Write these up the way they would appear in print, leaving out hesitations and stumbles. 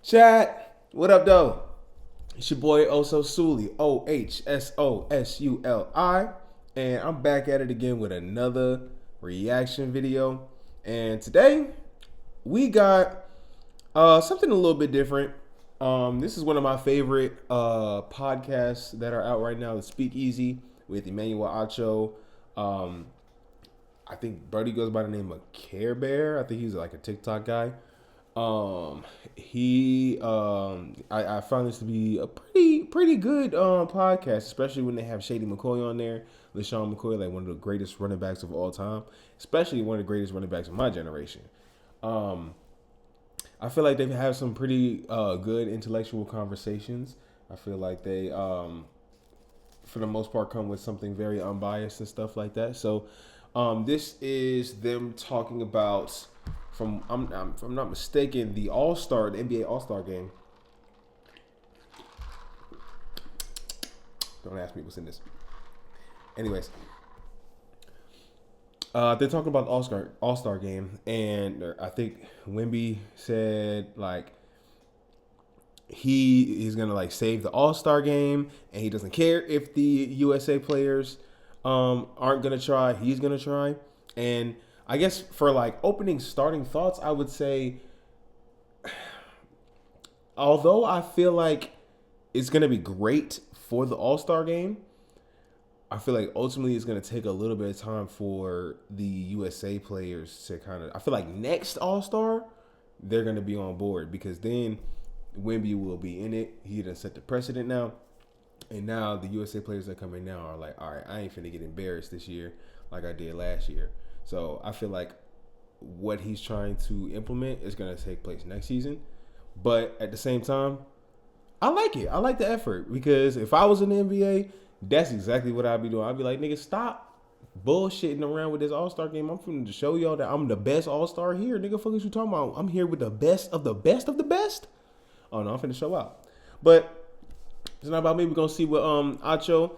Chat, what up, though? It's your boy OHSOSULI, OHSOSULI, and I'm back at it again with another reaction video. And today, we got something a little bit different. This is one of my favorite podcasts that are out right now, the Speakeasy with Emmanuel Acho. I think Brody goes by the name of Care Bear. I think he's like a TikTok guy. I found this to be a pretty good podcast, especially when they have Shady McCoy on there. LaShawn McCoy, like one of the greatest running backs of all time, especially one of the greatest running backs of my generation. I feel like they have some pretty good intellectual conversations. I feel like they, for the most part, come with something very unbiased and stuff like that. So this is them talking about, if I'm not mistaken, the All-Star, the NBA All-Star game. Don't ask me what's in this. Anyways, they're talking about the All-Star game, and I think WEMBY said like he is gonna like save the All-Star game, and he doesn't care if the USA players aren't gonna try. He's gonna try, and I guess for like opening starting thoughts, I would say, although I feel like it's going to be great for the All-Star game, I feel like ultimately it's going to take a little bit of time for the USA players to kind of, I feel like next All-Star, they're going to be on board, because then WEMBY will be in it. He done set the precedent now. And now the USA players that come in now are like, all right, I ain't finna get embarrassed this year like I did last year. So I feel like what he's trying to implement is going to take place next season. But at the same time, I like it. I like the effort, because if I was in the NBA, that's exactly what I'd be doing. I'd be like, nigga, stop bullshitting around with this All-Star game. I'm finna to show y'all that I'm the best All-Star here. Nigga, fuck is you talking about? I'm here with the best of the best of the best. Oh, no, I'm finna show out. But it's not about me. We're going to see what Acho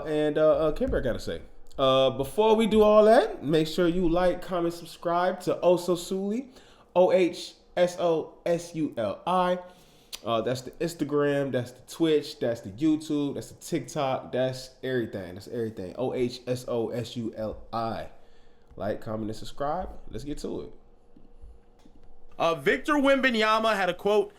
and Kimber got to say. Before we do all that, make sure you like, comment, subscribe to OHSOSULI, OHSOSULI. That's the Instagram, that's the Twitch, that's the YouTube, that's the TikTok, that's everything. That's everything. OHSOSULI. Like, comment, and subscribe. Let's get to it. Victor Wembanyama had a quote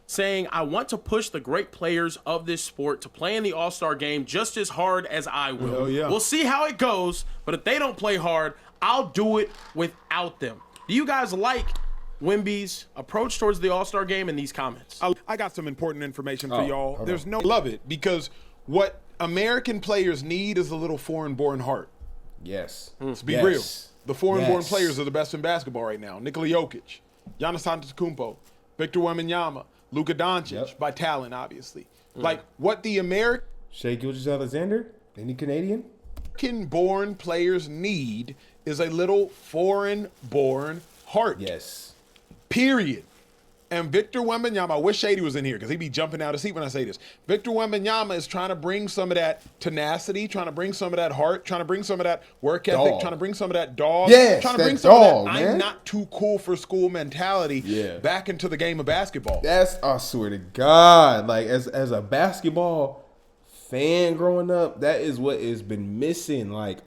saying, "I want to push the great players of this sport to play in the All-Star game just as hard as I will. Hell yeah. We'll see how it goes, but if they don't play hard, I'll do it without them." Do you guys like Wemby's approach towards the All-Star game in these comments? I got some important information for y'all. Love it, because what American players need is a little foreign-born heart. Yes. Let's be real. The foreign-born players are the best in basketball right now. Nikola Jokic, Giannis Antetokounmpo, Victor Wembanyama, Luka Doncic, by talent, obviously. Like, what the Shai Gilgeous-Alexander, any Canadian? American-born players need is a little foreign-born heart. Yes. Period. And Victor Wembanyama, I wish Shady was in here because he'd be jumping out of his seat when I say this. Victor Wembanyama is trying to bring some of that tenacity, trying to bring some of that heart, trying to bring some of that work ethic, trying to bring some of that dog, trying to bring some of that I'm not too cool for school mentality back into the game of basketball. That's, I swear to God, like as a basketball fan growing up, that is what has been missing. Like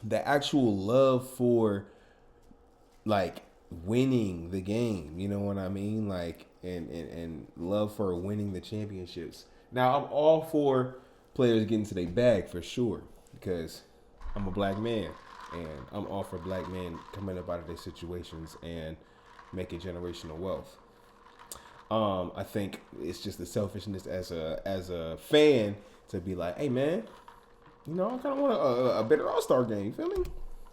the actual love for like winning the game, you know what I mean? Like and love for winning the championships. Now I'm all for players getting to their bag for sure, because I'm a black man and I'm all for black men coming up out of their situations and making generational wealth. I think it's just the selfishness as a fan to be like, hey man, you know, I kind of want a better All-Star game. You feel me?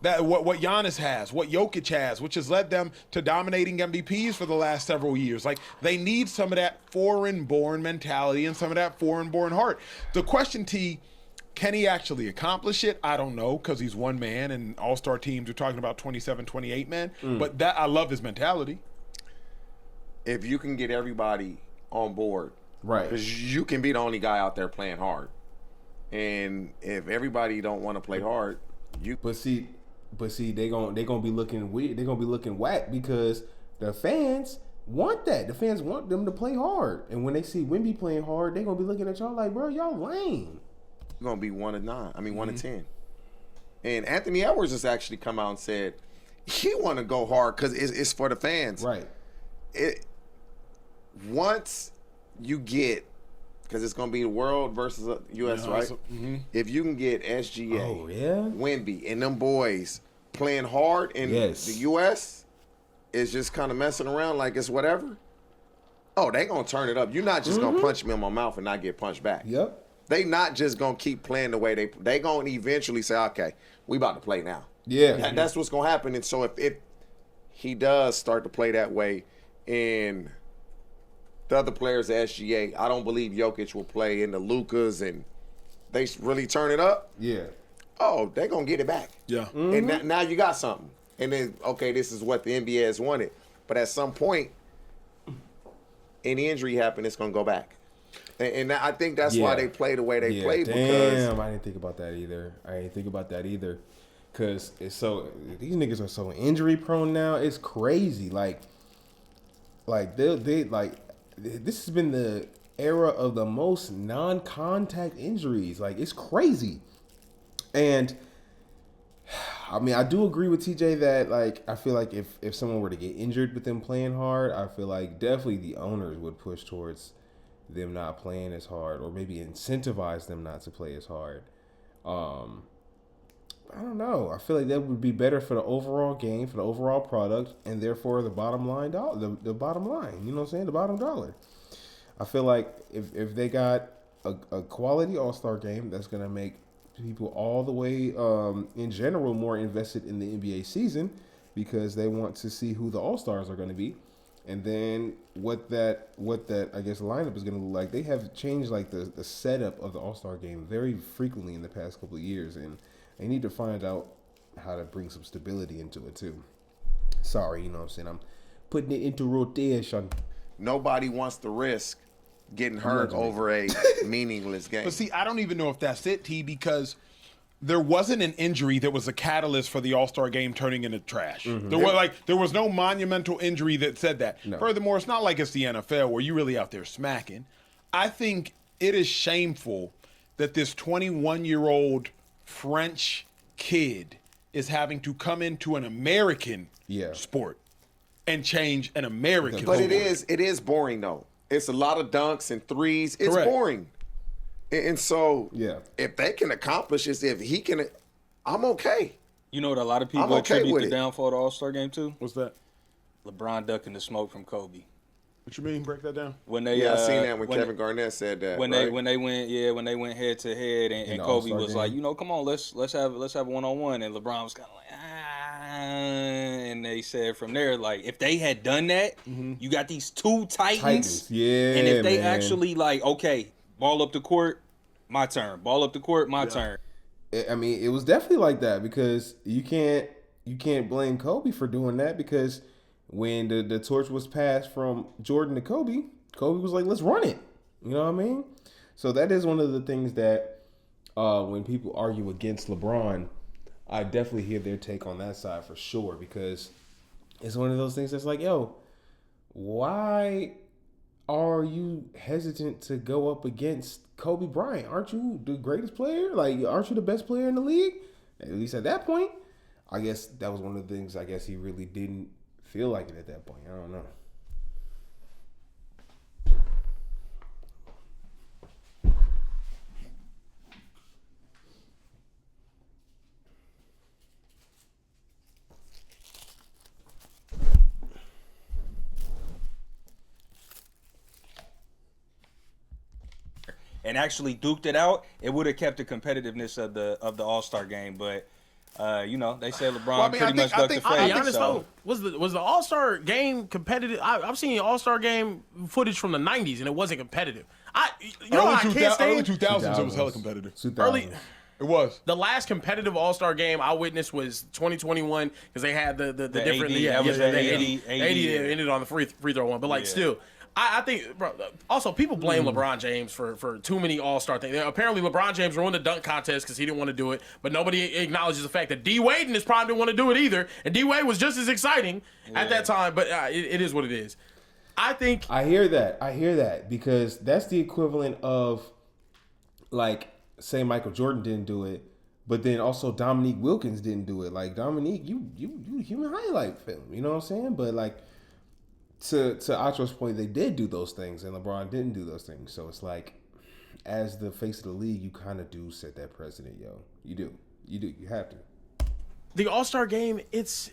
That what Giannis has, what Jokic has, which has led them to dominating MVPs for the last several years. Like, they need some of that foreign-born mentality and some of that foreign-born heart. The question, T, can he actually accomplish it? I don't know, because he's one man, and all-star teams are talking about 27, 28 men. But that, I love his mentality. If you can get everybody on board, right? Because you can be the only guy out there playing hard, and if everybody don't want to play hard, But see, they gonna be looking weird. They gonna be looking whack, because the fans, want that. The fans want them to play hard. And when they see Wemby playing hard, they're going to be looking at y'all like, bro, y'all lame. Going to be 1-9. I mean, 1-10. And Anthony Edwards has actually come out and said he want to go hard because it's for the fans. Right. Once you get, because it's going to be the world versus U.S., right? If you can get SGA, Wemby, and them boys playing hard in the U.S., is just kind of messing around like it's whatever. Oh, they going to turn it up. You're not just going to punch me in my mouth and not get punched back. Yep. They not just going to keep playing the way they going to eventually say, okay, we about to play now. Yeah. That's what's going to happen. And so if he does start to play that way and the other players at SGA, I don't believe Jokic will play in the Lukas and they really turn it up. Yeah. Oh, they going to get it back. Yeah. And now you got something. And then, okay, this is what the NBA has wanted. But at some point, any injury happen, it's going to go back. And I think that's why they play the way they play. Damn, I didn't think about that either. Because it's so, these niggas are so injury prone now. It's crazy. Like they this has been the era of the most non-contact injuries. Like, it's crazy. And I mean, I do agree with TJ that, like, I feel like if someone were to get injured with them playing hard, I feel like definitely the owners would push towards them not playing as hard, or maybe incentivize them not to play as hard. I don't know. I feel like that would be better for the overall game, for the overall product, and therefore the bottom line, the bottom line. You know what I'm saying? The bottom dollar. I feel like if they got a quality All-Star game, that's gonna make people all the way in general more invested in the NBA season, because they want to see who the All-Stars are going to be, and then what that I guess lineup is going to look like. They have changed like the setup of the All-Star game very frequently in the past couple of years, and they need to find out how to bring some stability into it too. Sorry, you know what I'm saying, I'm putting it into rotation. Nobody wants to risk getting hurt over a meaningless game. But see, I don't even know if that's it, T, because there wasn't an injury that was a catalyst for the All-Star game turning into trash. There was no monumental injury that said that. No. Furthermore, it's not like it's the NFL where you're really out there smacking. I think it is shameful that this 21-year-old French kid is having to come into an American sport and change an American sport. But it is boring though. It's a lot of dunks and threes. It's boring. And so, if they can accomplish this, if he can, I'm okay. You know what a lot of people attribute the downfall of the All-Star game to? What's that? LeBron ducking the smoke from Kobe. What you mean? Break that down. When they, I seen that when Kevin Garnett said that. When they went head to head, and Kobe was like, come on, let's have a 1-on-1, and LeBron was kind of like, and they said from there, like, if they had done that, you got these two titans, and if they actually like, okay, ball up the court, my turn. Ball up the court, my turn. I mean, it was definitely like that, because you can't blame Kobe for doing that, because when the torch was passed from Jordan to Kobe was like, let's run it. You know what I mean? So that is one of the things that when people argue against LeBron, I definitely hear their take on that side for sure, because it's one of those things that's like, yo, why are you hesitant to go up against Kobe Bryant? Aren't you the greatest player? Like, aren't you the best player in the league? At least at that point. I guess that was one of the things I guess he really didn't feel like it at that point. I don't know. And actually duked it out, it would have kept the competitiveness of the All-Star game. But they said LeBron pretty much ducked the fade. I'll be honest though, was the All-Star game competitive? I've seen All-Star game footage from the '90s, and it wasn't competitive. I can't stand early 2000s. It was hella competitive. It was. The last competitive All-Star game I witnessed was 2021, because they had the different 80, 80 ended on the free throw one, but like still. I think, bro, also people blame LeBron James for too many All-Star things. Apparently LeBron James ruined the dunk contest because he didn't want to do it, but nobody acknowledges the fact that D-Wade in his prime didn't want to do it either, and D-Wade was just as exciting at that time, but it is what it is. I think I hear that because that's the equivalent of like say Michael Jordan didn't do it, but then also Dominique Wilkins didn't do it. Like Dominique, you human highlight film, you know what I'm saying? But like to Acho's point, they did do those things, and LeBron didn't do those things. So it's like, as the face of the league, you kind of do set that precedent, yo. You do, you have to. The All-Star game, it's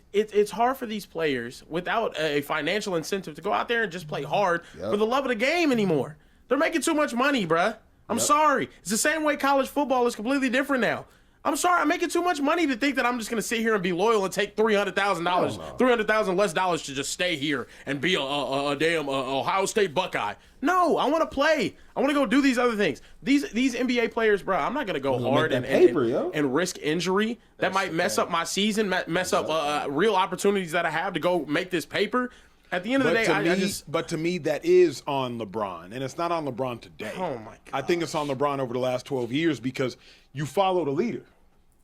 hard for these players without a financial incentive to go out there and just play hard for the love of the game anymore. They're making too much money, bruh. I'm sorry. It's the same way college football is completely different now. I'm sorry. I'm making too much money to think that I'm just going to sit here and be loyal and take $300,000, $300,000 less dollars to just stay here and be a damn Ohio State Buckeye. No, I want to play. I want to go do these other things. These NBA players, bro, I'm not going to go hard and risk injury that might mess up my season, mess up real opportunities that I have to go make this paper. At the end of the day, But to me, that is on LeBron, and it's not on LeBron today. Oh, my God. I think it's on LeBron over the last 12 years because you follow the leader.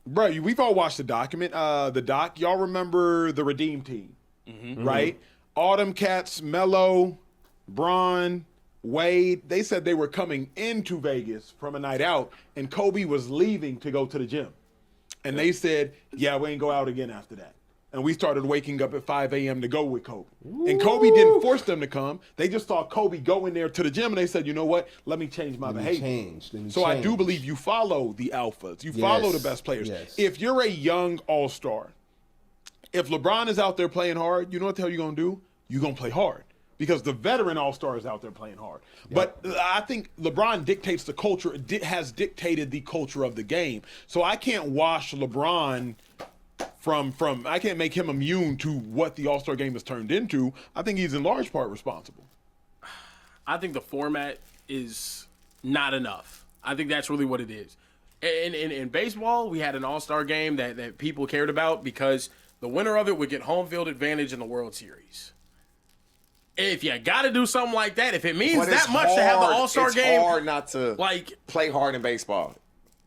Bro, we've all watched the doc. Y'all remember the Redeem Team, right? All them cats, Melo, Bron, Wade, they said they were coming into Vegas from a night out, and Kobe was leaving to go to the gym. And they said, yeah, we ain't go out again after that. And we started waking up at 5 a.m. to go with Kobe. Ooh. And Kobe didn't force them to come. They just saw Kobe go in there to the gym, and they said, you know what? Let me change my behavior. I do believe you follow the alphas. You follow the best players. Yes. If you're a young all-star, if LeBron is out there playing hard, you know what the hell you're going to do? You're going to play hard. Because the veteran all-star is out there playing hard. Yep. But I think LeBron dictates the culture, has dictated the culture of the game. So I can't wash LeBron from I can't make him immune to what the All-Star game has turned into. I think he's in large part responsible. I think the format is not enough. I think that's really what it is. In baseball, we had an All-Star game that people cared about because the winner of it would get home field advantage in the World Series. If you got to do something like that, if it means that much to have the All-Star game, it's hard not to play hard in baseball.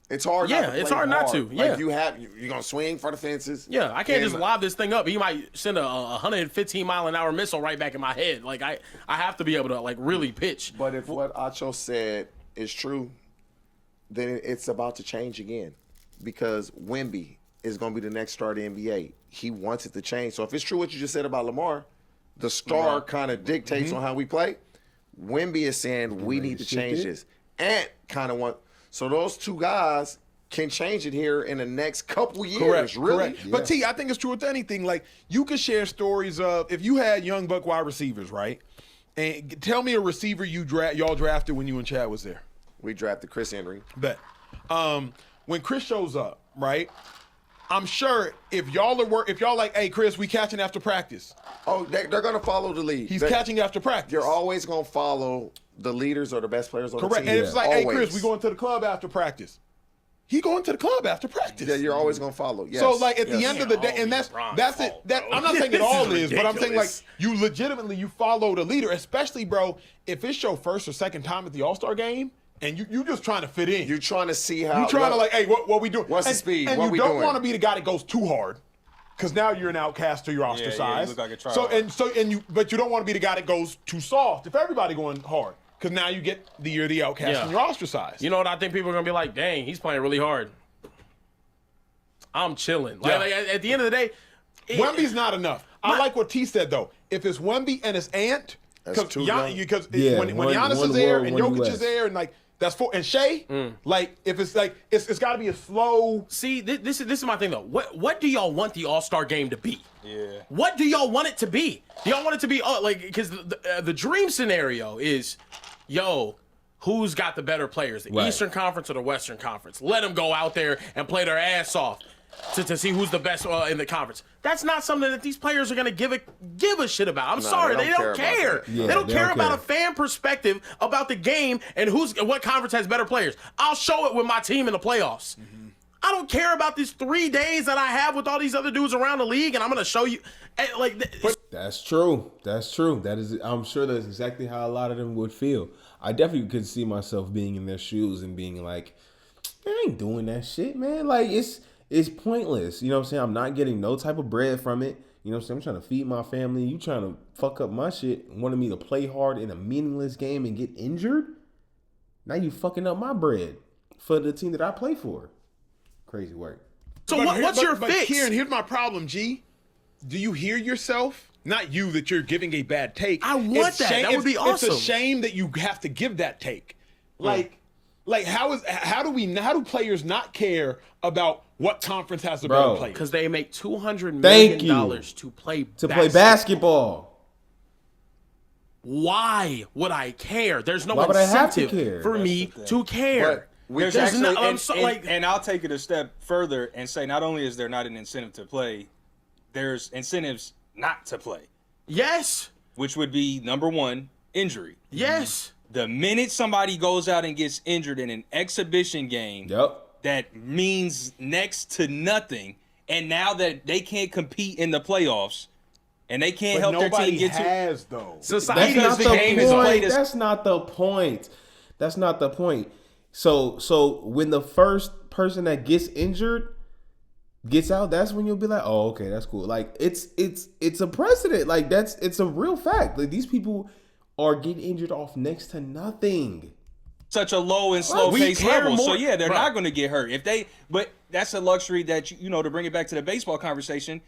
It's hard. Yeah, it's hard not to. Yeah, like you're gonna swing for the fences. Yeah, I can't just lob this thing up. He might send a 115-mile-an-hour missile right back in my head. Like I have to be able to really pitch. But if what Acho said is true, then it's about to change again, because Wemby is gonna be the next star of the NBA. He wants it to change. So if it's true what you just said about Lamar, the star kind of dictates on how we play. Wemby is saying we need to change this. Ant kind of wants. So those two guys can change it here in the next couple years. Correct, really. correct. Yeah. But T, I think it's true with anything. Like, you could share stories of, if you had young buck wide receivers, right? And tell me a receiver y'all drafted when you and Chad was there. We drafted Chris Henry. Bet. When Chris shows up, right? I'm sure if y'all like, hey Chris, we catching after practice. Oh, they're gonna follow the lead. He's catching after practice. You're always gonna follow the leaders or the best players on the team. Correct. And it's like, hey Chris, we going to the club after practice. He going to the club after practice. Yeah, you're always gonna follow. Yes. So like at the end of the day, and that's it. I'm not saying it all is, but I'm saying like you legitimately follow the leader, especially bro, if it's your first or second time at the All-Star game. And you just trying to fit in. You're trying to see how. You're trying to like, hey, what we doing? What's the speed? And what you we don't doing? want to be the guy that goes too hard, because now you're an outcast or you're ostracized. Yeah, you look like a tryhard. But you don't want to be the guy that goes too soft. If everybody going hard, because now you're the outcast and you're ostracized. You know what I think people are gonna be like? Dang, he's playing really hard. I'm chilling. Like at the end of the day, Wemby's not enough. I like what T said though. If it's Wemby and it's Ant, because when Giannis is there and Jokic is there and like. That's for and Shea. Like if it's like it's got to be a slow. See, this is my thing though. What do y'all want the All-Star game to be? Yeah. What do y'all want it to be? Do y'all want it to be because the dream scenario is, who's got the better players, the Eastern Conference or the Western Conference? Let them go out there and play their ass off to see who's the best in the conference. That's not something that these players are going to give a shit about. I'm sorry, they don't care. Yeah, they don't care about a fan perspective about the game and what conference has better players. I'll show it with my team in the playoffs. Mm-hmm. I don't care about these 3 days that I have with all these other dudes around the league, and I'm going to show you. That's true. That's true. That is. I'm sure that's exactly how a lot of them would feel. I definitely could see myself being in their shoes and being like, I ain't doing that shit, man. Like, it's pointless. You know what I'm saying? I'm not getting no type of bread from it. You You know what I'm saying? I'm trying to feed my family. You trying to fuck up my shit, wanting me to play hard in a meaningless game and get injured? Now you fucking up my bread for the team that I play for. Crazy work. So what's your fix? Kieran, here's my problem, G. Do you hear yourself? Not you, that you're giving a bad take. I want that. That would be awesome. It's a shame that you have to give that take. Like how do players not care about what conference has the better players? Because they make $200 million to play basketball. Why would I care? There's no incentive for me to care. And I'll take it a step further and say, not only is there not an incentive to play, there's incentives not to play. Yes. Which would be, number one, injury. Yes. The minute somebody goes out and gets injured in an exhibition game, that means next to nothing. And now that they can't compete in the playoffs, and they can't help their team get though. Society is the game is played. That's not the point. That's not the point. So when the first person that gets injured gets out, that's when you'll be like, oh, okay, that's cool. Like it's a precedent. Like it's a real fact. Like these people are getting injured off next to nothing. Such a low and slow pace level. So yeah, they're not going to get hurt but that's a luxury that to bring it back to the baseball conversation.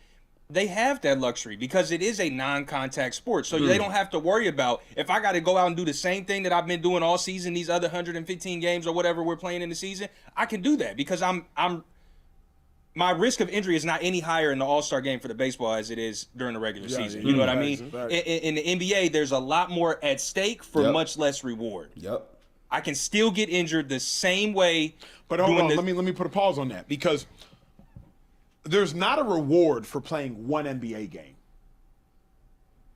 They have that luxury because it is a non-contact sport. So they don't have to worry about if I got to go out and do the same thing that I've been doing all season, these other 115 games or whatever we're playing in the season, I can do that because my risk of injury is not any higher in the All-Star game for the baseball as it is during the regular season. You know what I mean? In the NBA, there's a lot more at stake for much less reward. I can still get injured the same way. But hold on, let me put a pause on that because there's not a reward for playing one NBA game.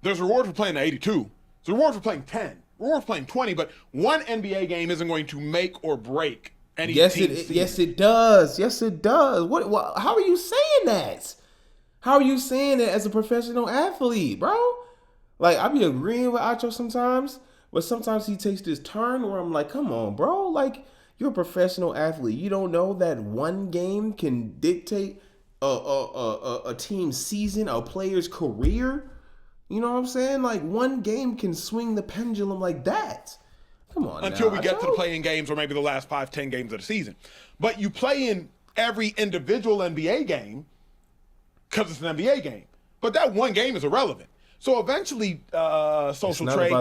There's a reward for playing 82. There's a reward for playing 10. A reward for playing 20. But one NBA game isn't going to make or break any team season. Yes, it does. Yes, it does. What? How are you saying that? How are you saying that as a professional athlete, bro? Like, I be agreeing with Acho sometimes, but sometimes he takes this turn where I'm like, come on, bro. Like, you're a professional athlete. You don't know that one game can dictate a team's season, a player's career? You know what I'm saying? Like, one game can swing the pendulum like that. Come on. Until we get to the play-in games or maybe the last 5-10 games of the season. But you play in every individual NBA game because it's an NBA game. But that one game is irrelevant. So eventually, Social Trade,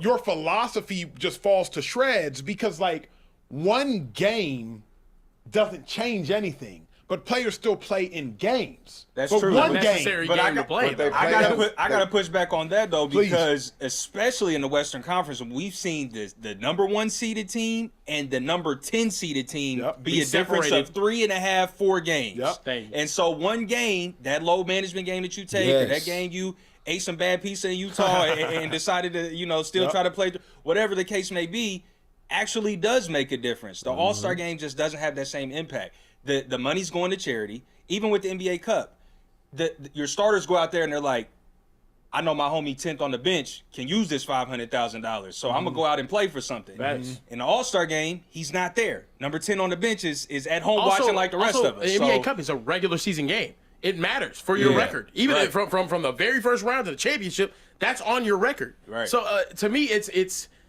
your philosophy just falls to shreds because, like, one game doesn't change anything. But players still play in games. That's true. One necessary game. Game to play. I gotta push back on that though, because especially in the Western Conference, we've seen the number 1 seeded team and the number 10 seeded team be a difference of 3.5, 4 games. And so one game, that load management game that you take, or that game you ate some bad pizza in Utah and decided to still try to play, whatever the case may be, actually does make a difference. The All-Star game just doesn't have that same impact. The money's going to charity. Even with the NBA Cup, your starters go out there and they're like, I know my homie 10th on the bench can use this $500,000, so I'm going to go out and play for something. In the All-Star game, he's not there. Number 10 on the bench is at home watching like the rest of us. The NBA Cup is a regular season game. It matters for your record. Even from the very first round to the championship, that's on your record. So to me,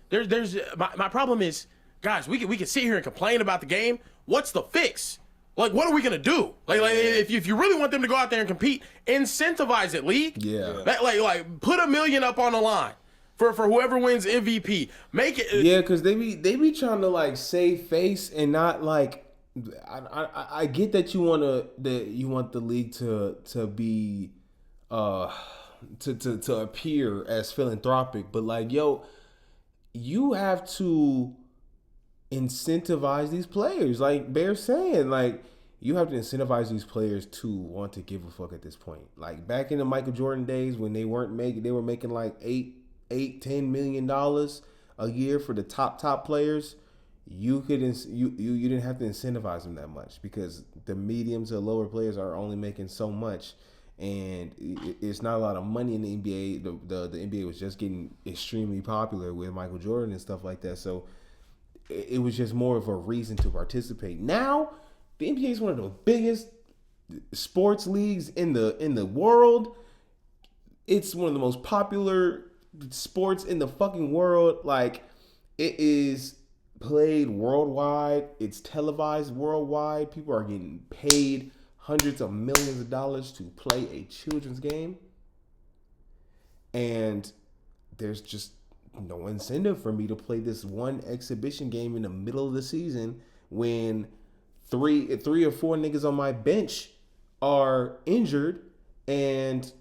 there's my problem is, guys, we can sit here and complain about the game. What's the fix? Like, what are we gonna do? Like if you really want them to go out there and compete, incentivize it, league. Like put $1 million up on the line for whoever wins MVP. Make it. Yeah, because they be trying to like save face and not like. I get that you want the league to be to appear as philanthropic, but like, yo, you have to incentivize these players. Like Bear's saying, like, you have to incentivize these players to want to give a fuck at this point. Like back in the Michael Jordan days when they were making like $10 million a year for the top players, you didn't have to incentivize them that much because the medium to lower players are only making so much, and it's not a lot of money in the NBA. The NBA was just getting extremely popular with Michael Jordan and stuff like that, so it was just more of a reason to participate. Now, the NBA is one of the biggest sports leagues in the world. It's one of the most popular sports in the fucking world. Like, it is played worldwide. It's televised worldwide. People are getting paid hundreds of millions of dollars to play a children's game. And there's just no incentive for me to play this one exhibition game in the middle of the season when three or four niggas on my bench are injured, and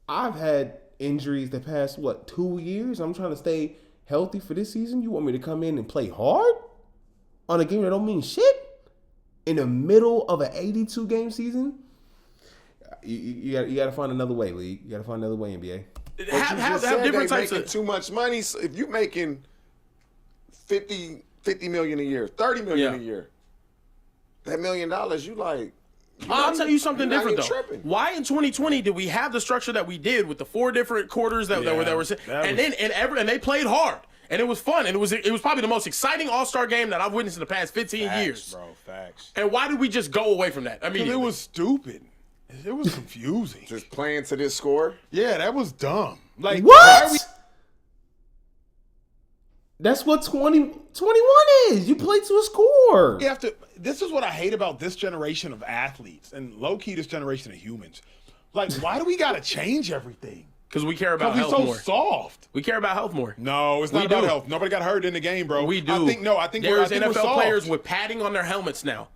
I've had injuries the past 2 years. I'm trying to stay healthy for this season. You want me to come in and play hard on a game that don't mean shit in the middle of an 82 game season? You got to find another way, league. You got to find another way, NBA. Have different types of too much money. So if you're making 50 million a year, 30 million a year, that $1 million, you like. I'll tell you something different though. Tripping. Why in 2020 did we have the structure that we did with the 4 different quarters that were and they played hard and it was fun and it was probably the most exciting All-Star game that I've witnessed in the past 15 years. Bro, facts. And why did we just go away from that? I mean, it was stupid. It was confusing. Just playing to this score? Yeah, that was dumb. Like, what? That's what 2021 is. You play to a score. You have to. This is what I hate about this generation of athletes and low-key this generation of humans. Like, why do we got to change everything? Because we care about health more. more. Soft. We care about health more. No, it's not about health. Nobody got hurt in the game, bro. We do. I think there's we're NFL soft. players with padding on their helmets now.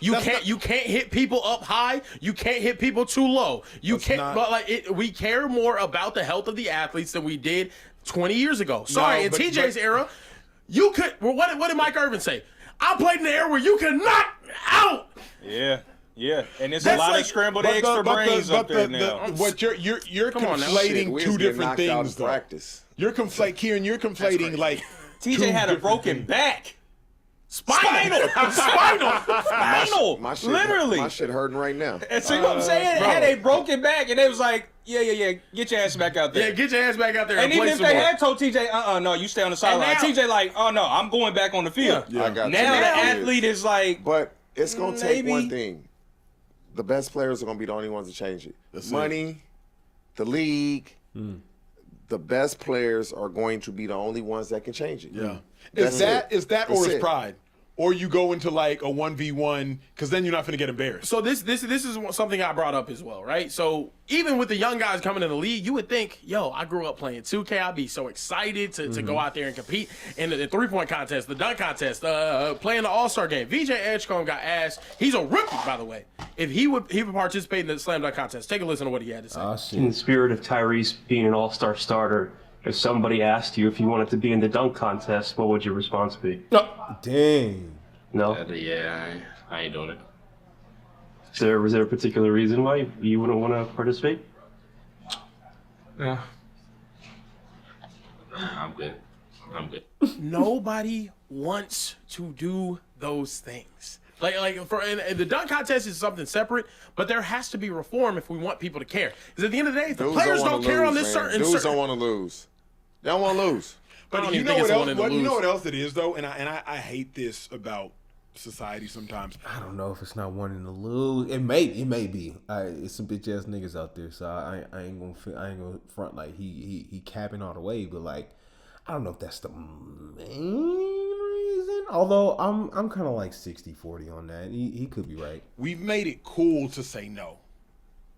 You can't hit people up high. You can't hit people too low. We care more about the health of the athletes than we did 20 years ago. Sorry, in TJ's era, you could. Well, what did Mike Irvin say? I played in the era where you could knock out. Yeah. And there's a lot of scrambled eggs for brains up there now. What you're conflating two different things. Practice. You're conflating. You're conflating like TJ had a broken back. Spinal. Literally. My shit hurting right now. And see what I'm saying? Had a broken back, and they was like, yeah, get your ass back out there. Yeah, get your ass back out there. And even if they had told TJ, no, you stay on the sideline. TJ like, oh no, I'm going back on the field. Yeah. I got now the athlete is like, but it's gonna take one thing. The best players are gonna be the only ones to change it. Money, the league. The best players are going to be the only ones that can change it. Yeah. Is that or is pride? Or you go into like a 1v1 because then you're not going to get embarrassed. So this is something I brought up as well, right? So even with the young guys coming in the league, you would think, I grew up playing 2K. I'd be so excited to go out there and compete in the 3-point contest, the dunk contest, playing the All-Star game. VJ Edgecombe got asked, he's a rookie, by the way, if he would participate in the slam dunk contest. Take a listen to what he had to say. In the spirit of Tyrese being an All-Star starter, if somebody asked you if you wanted to be in the dunk contest, what would your response be? No. Dang. No? I ain't doing it. Was there a particular reason why you wouldn't want to participate? Yeah. I'm good. Nobody wants to do those things. And the dunk contest is something separate, but there has to be reform if we want people to care. Because at the end of the day, the players don't care on this certain. Dudes don't want to lose. They don't want to lose. But you know what else? You know what else it is though, and I hate this about society sometimes. I don't know if it's not wanting to lose. It may be. It's some bitch ass niggas out there, so I ain't gonna front like he capping all the way, but like I don't know if that's the main reason. Although I'm kind of like 60-40 on that. He could be right. We've made it cool to say no.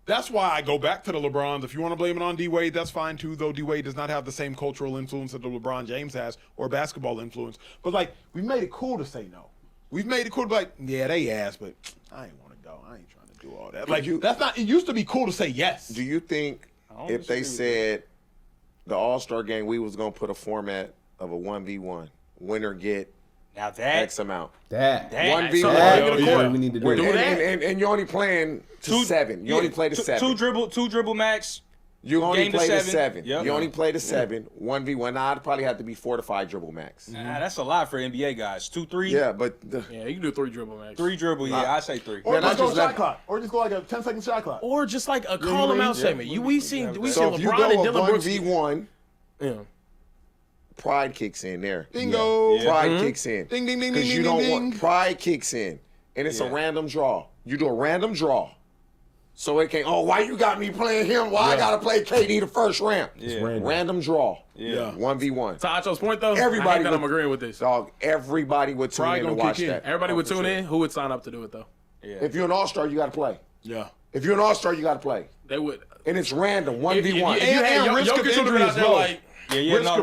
That's why I go back to the LeBrons. If you want to blame it on D-Wade, that's fine too, though D-Wade does not have the same cultural influence that the LeBron James has or basketball influence. But, like, we've made it cool to say no. We've made it cool to be like, yeah, they asked, but I ain't want to go. I ain't trying to do all that. Like, that's not – it used to be cool to say yes. Do you think if they said the All-Star game, we was going to put a format of a 1v1, winner get now that X amount. That 1v1. We need to do that. And you're only playing to 7. You only play to 7. Two dribble max. You only play to 7. Yep. You only play to 7. 1v1. Now I'd probably have to be 4 to 5 dribble max. Nah, that's a lot for NBA guys. 2, 3. Yeah, but you can do 3 dribble max. 3 dribble. Yeah, I say 3. Or just go shot clock. Or just go like a 10-second shot clock. Or just like a call them out segment. We've seen so LeBron if you and go Dylan Brooks. 1v1. Yeah. Pride kicks in there. Bingo. Pride kicks in. Ding, ding, ding, ding, Because you ding, don't ding. want pride kicks in, and it's a random draw. You do a random draw. So it can't, why you got me playing him? Why I got to play KD the first round? Yeah. Random draw. Yeah. 1v1. To Acho's point, though, Everybody I'm agreeing with this. Dog, everybody would tune in to watch that. Everybody would tune in. Who would sign up to do it, though? Yeah. If you're an all-star, you got to play. Yeah. If you're an all-star, you got to play. They would. And it's random, 1v1. If you had risk of Jokic injury out there, is low. like,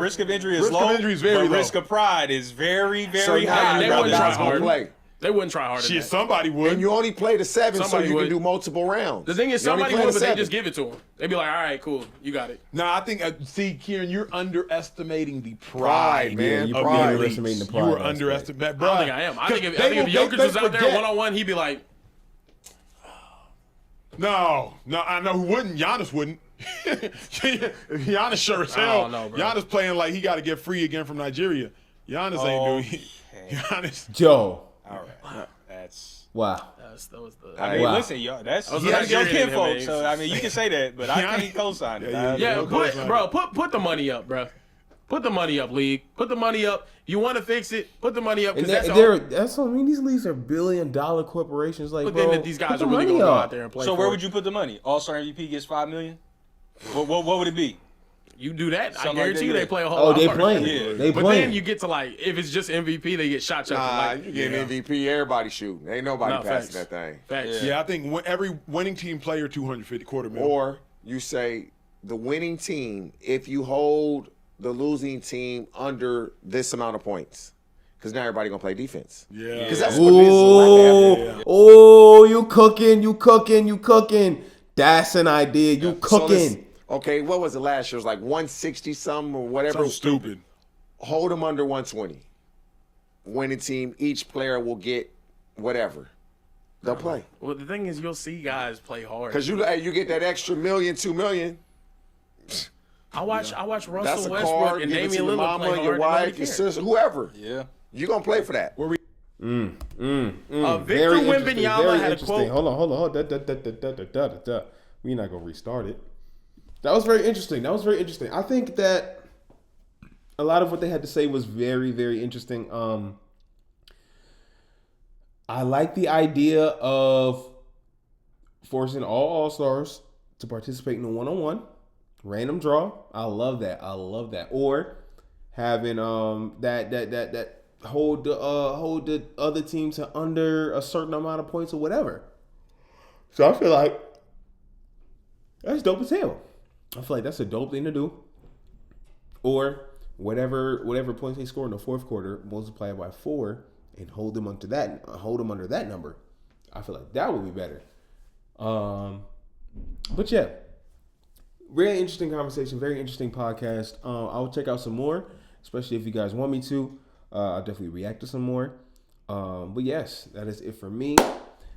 Risk of injury is low. Risk of injury is very but low. risk of pride is very, very So high. they now wouldn't try guys gonna hard. play. They wouldn't try hard. Shit, somebody would. And you only play the 7, so Somebody you would. can do multiple rounds. The thing is, You only somebody play would, the but they 7. just give it to him. They'd be like, all right, cool, you got it. No, I think, see, Kieran, you're underestimating the Pride, man. You of probably the underestimating elites. the pride You were aspect. underestimating. I don't think I am. I think if Jokic was out there one-on-one, he'd be like, No, I know who wouldn't. Giannis wouldn't. Giannis sure as I hell. don't know, bro. Giannis playing like he got to get free again from Nigeria. Giannis ain't doing. Giannis. Joe. All right. That's. Wow. that was the. I mean, Wow. listen, y'all. That's was your Nigerian in him, kinfolk. man. So I mean, you can say that, but I can't co-sign it. Yeah, Put the money up, bro. Put the money up, league. Put the money up. You want to fix it? Put the money up. And That's that's what I mean. These leagues are billion-dollar corporations. Like, But bro, then these guys put are the really money going to go up. out there and play. So for where it. would you put the money? All-Star MVP gets $5 million. What would it be? You do that, I Something guarantee like you that, they play a whole Oh, lot they harder. playing. Yeah. They But playing. then you get to like, if it's just MVP, they get shot. Nah, Like, you get an MVP, everybody shooting. Ain't nobody No, passing facts. that thing. facts. Yeah, I think every winning team player $250 quarter million. Or you say the winning team, if you hold the losing team under this amount of points, because now everybody gonna play defense. Yeah. Because that's what it is. Oh, you cooking. That's an idea. You So this- cooking. okay, what was it last year? It was like 160 something or whatever. So stupid. Hold them under 120. Winning team, each player will get whatever. They'll play. Well, the thing is, you'll see guys play hard. Because you get that extra $1 million, $2 million. I watch That's Russell a Westbrook card. and Give it to Damian your Lillard mama, play your hard. wife, Nobody your cares. sister, whoever. Yeah. You're going to play for that. Victor Very interesting. Wembanyama Very had a interesting. quote. Hold on. We're not gonna restart it. That was very interesting. I think that a lot of what they had to say was very, very interesting. I like the idea of forcing all All-Stars to participate in a one-on-one random draw. I love that. Or having that hold the other team to under a certain amount of points or whatever. So I feel like that's dope as hell. I feel like that's a dope thing to do. Or whatever points they score in the fourth quarter, multiply it by 4 and hold them under that number. I feel like that would be better. But yeah, very interesting conversation, very interesting podcast. I'll check out some more, especially if you guys want me to. I'll definitely react to some more. But yes, that is it for me.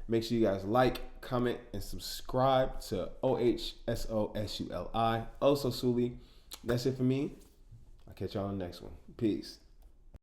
Make sure you guys like, comment, and subscribe to OHSOSULI. OHSOSULI. That's it for me. I'll catch y'all on the next one. Peace.